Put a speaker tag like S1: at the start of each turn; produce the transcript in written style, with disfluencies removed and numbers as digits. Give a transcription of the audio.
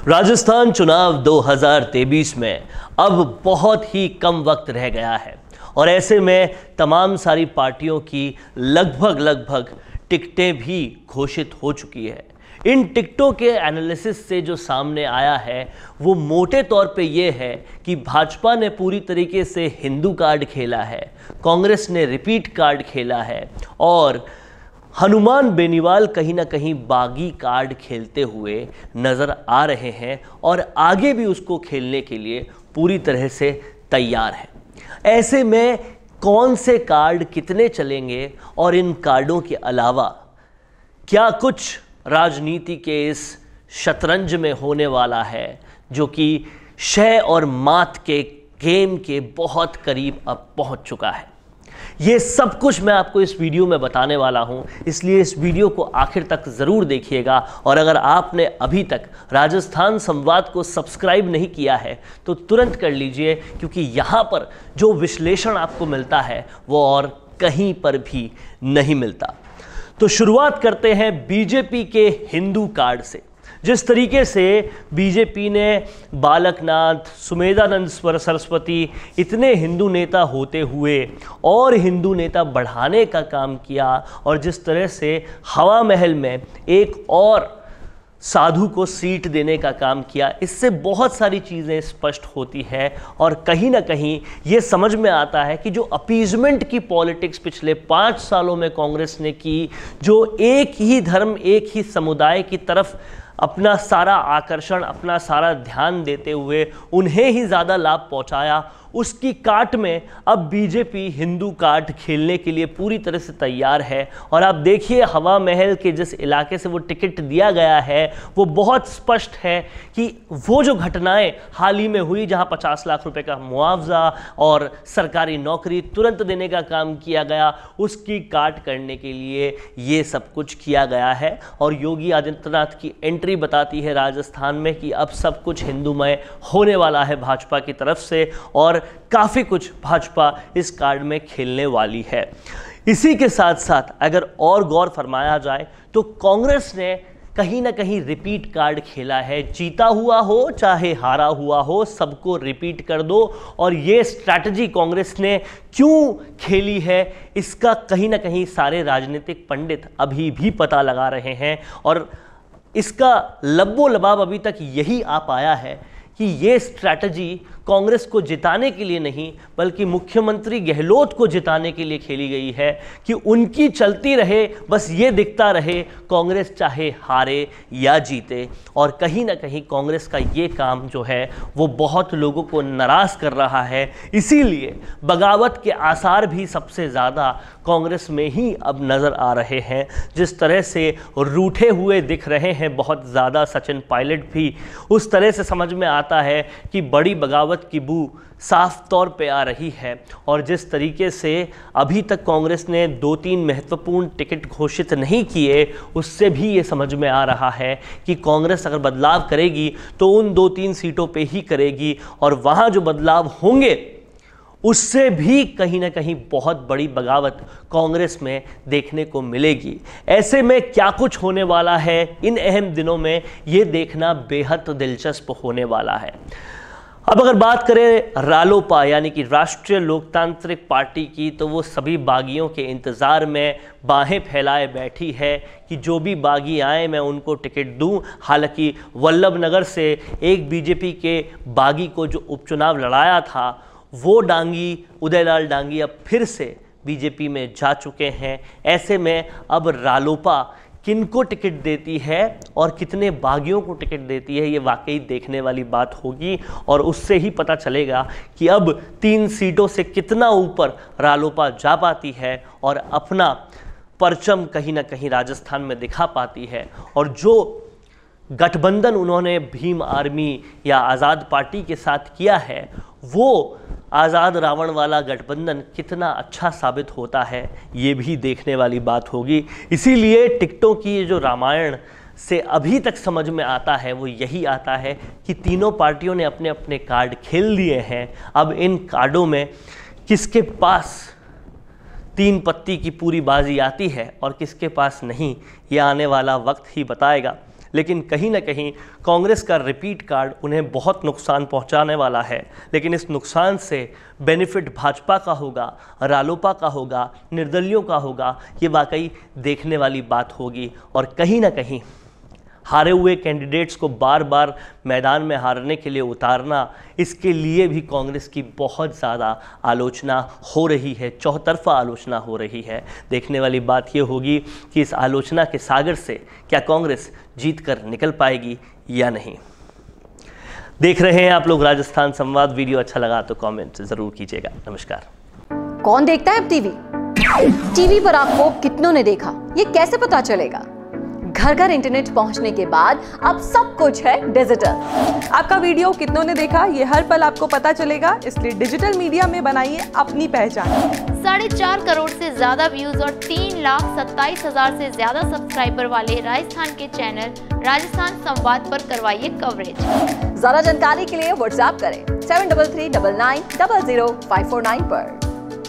S1: राजस्थान चुनाव 2023 में अब बहुत ही कम वक्त रह गया है और ऐसे में तमाम सारी पार्टियों की लगभग टिकटें भी घोषित हो चुकी है। इन टिकटों के एनालिसिस से जो सामने आया है वो मोटे तौर पे ये है कि भाजपा ने पूरी तरीके से हिंदू कार्ड खेला है, कांग्रेस ने रिपीट कार्ड खेला है और हनुमान बेनीवाल कहीं ना कहीं बागी कार्ड खेलते हुए नज़र आ रहे हैं और आगे भी उसको खेलने के लिए पूरी तरह से तैयार है। ऐसे में कौन से कार्ड कितने चलेंगे और इन कार्डों के अलावा क्या कुछ राजनीति के इस शतरंज में होने वाला है जो कि शय और मात के गेम के बहुत करीब अब पहुंच चुका है। ये सब कुछ मैं आपको इस वीडियो में बताने वाला हूं, इसलिए इस वीडियो को आखिर तक ज़रूर देखिएगा। और अगर आपने अभी तक राजस्थान संवाद को सब्सक्राइब नहीं किया है तो तुरंत कर लीजिए, क्योंकि यहाँ पर जो विश्लेषण आपको मिलता है वो और कहीं पर भी नहीं मिलता। तो शुरुआत करते हैं बीजेपी के हिंदू कार्ड से। जिस तरीके से बीजेपी ने बालकनाथ, सुमेधानंद सरस्वती, इतने हिंदू नेता होते हुए और हिंदू नेता बढ़ाने का काम किया और जिस तरह से हवा महल में एक और साधु को सीट देने का काम किया, इससे बहुत सारी चीज़ें स्पष्ट होती है और कहीं ना कहीं ये समझ में आता है कि जो अपीजमेंट की पॉलिटिक्स पिछले 5 सालों में कांग्रेस ने की, जो एक ही धर्म, एक ही समुदाय की तरफ अपना सारा आकर्षण, अपना सारा ध्यान देते हुए उन्हें ही ज़्यादा लाभ पहुंचाया, उसकी काट में अब बीजेपी हिंदू कार्ड खेलने के लिए पूरी तरह से तैयार है। और आप देखिए हवा महल के जिस इलाके से वो टिकट दिया गया है वो बहुत स्पष्ट है कि वो जो घटनाएं हाल ही में हुई जहां 50 लाख रुपए का मुआवजा और सरकारी नौकरी तुरंत देने का काम किया गया, उसकी काट करने के लिए ये सब कुछ किया गया है। और योगी आदित्यनाथ की एंट्री बताती है राजस्थान में कि अब सब कुछ हिंदूमय होने वाला है भाजपा की तरफ से और काफी कुछ भाजपा इस कार्ड में खेलने वाली है। इसी के साथ साथ अगर और गौर फरमाया जाए तो कांग्रेस ने कहीं ना कहीं रिपीट कार्ड खेला है। जीता हुआ हो चाहे हारा हुआ हो, सबको रिपीट कर दो। और ये स्ट्रैटेजी कांग्रेस ने क्यों खेली है इसका कहीं ना कहीं सारे राजनीतिक पंडित अभी भी पता लगा रहे हैं और इसका लब्बो लबाब अभी तक यही आ पाया है कि ये स्ट्रैटेजी कांग्रेस को जिताने के लिए नहीं बल्कि मुख्यमंत्री गहलोत को जिताने के लिए खेली गई है कि उनकी चलती रहे, बस ये दिखता रहे कांग्रेस चाहे हारे या जीते। और कहीं ना कहीं कांग्रेस का ये काम जो है वो बहुत लोगों को नाराज कर रहा है, इसीलिए बगावत के आसार भी सबसे ज़्यादा कांग्रेस में ही अब नज़र आ रहे हैं। जिस तरह से रूठे हुए दिख रहे हैं बहुत ज़्यादा सचिन पायलट भी, उस तरह से समझ में आता है कि बड़ी बगावत की बू साफ तौर पे आ रही है। और जिस तरीके से अभी तक कांग्रेस ने 2-3 महत्वपूर्ण टिकट घोषित नहीं किए, उससे भी ये समझ में आ रहा है कि कांग्रेस अगर बदलाव करेगी तो उन 2-3 सीटों पे ही करेगी और वहाँ जो बदलाव होंगे उससे भी कहीं ना कहीं बहुत बड़ी बगावत कांग्रेस में देखने को मिलेगी। ऐसे में क्या कुछ होने वाला है इन अहम दिनों में, ये देखना बेहद दिलचस्प होने वाला है। अब अगर बात करें रालोपा यानी कि राष्ट्रीय लोकतांत्रिक पार्टी की, तो वो सभी बागियों के इंतज़ार में बाहें फैलाए बैठी है कि जो भी बागी आए मैं उनको टिकट दूं। हालांकि वल्लभनगर से एक बीजेपी के बागी को जो उपचुनाव लड़ाया था वो डांगी उदयलाल डांगी अब फिर से बीजेपी में जा चुके हैं। ऐसे में अब रालोपा किनको टिकट देती है और कितने बागियों को टिकट देती है ये वाकई देखने वाली बात होगी और उससे ही पता चलेगा कि अब 3 सीटों से कितना ऊपर रालोपा जा पाती है और अपना परचम कहीं ना कहीं राजस्थान में दिखा पाती है। और जो गठबंधन उन्होंने भीम आर्मी या आज़ाद पार्टी के साथ किया है वो आज़ाद रावण वाला गठबंधन कितना अच्छा साबित होता है ये भी देखने वाली बात होगी। इसीलिए टिकटों की जो रामायण से अभी तक समझ में आता है वो यही आता है कि तीनों पार्टियों ने अपने अपने कार्ड खेल लिए हैं। अब इन कार्डों में किसके पास 3 पत्ती की पूरी बाजी आती है और किसके पास नहीं, ये आने वाला वक्त ही बताएगा। लेकिन कहीं ना कहीं कांग्रेस का रिपीट कार्ड उन्हें बहुत नुकसान पहुंचाने वाला है। लेकिन इस नुकसान से बेनिफिट भाजपा का होगा, रालोपा का होगा, निर्दलियों का होगा, ये वाकई देखने वाली बात होगी। और कहीं ना कहीं हारे हुए कैंडिडेट्स को बार बार मैदान में हारने के लिए उतारना, इसके लिए भी कांग्रेस की बहुत ज़्यादा आलोचना हो रही है, चौतरफा आलोचना हो रही है। देखने वाली बात ये होगी कि इस आलोचना के सागर से क्या कांग्रेस जीत कर निकल पाएगी या नहीं। देख रहे हैं आप लोग राजस्थान संवाद। वीडियो अच्छा लगा तो कमेंट ज़रूर कीजिएगा। नमस्कार।
S2: कौन देखता है अब टीवी? टीवी पर आपको कितनों ने देखा, ये कैसे पता चलेगा? घर घर इंटरनेट पहुंचने के बाद अब सब कुछ है डिजिटल।
S3: आपका वीडियो कितनों ने देखा ये हर पल आपको पता चलेगा, इसलिए डिजिटल मीडिया में बनाइए अपनी पहचान।
S4: 4.5 करोड़ से ज्यादा व्यूज और 3,27,000 से ज्यादा सब्सक्राइबर वाले राजस्थान के चैनल राजस्थान संवाद पर करवाइए कवरेज।
S2: ज्यादा जानकारी के लिए व्हाट्सएप करें 7339900549 पर।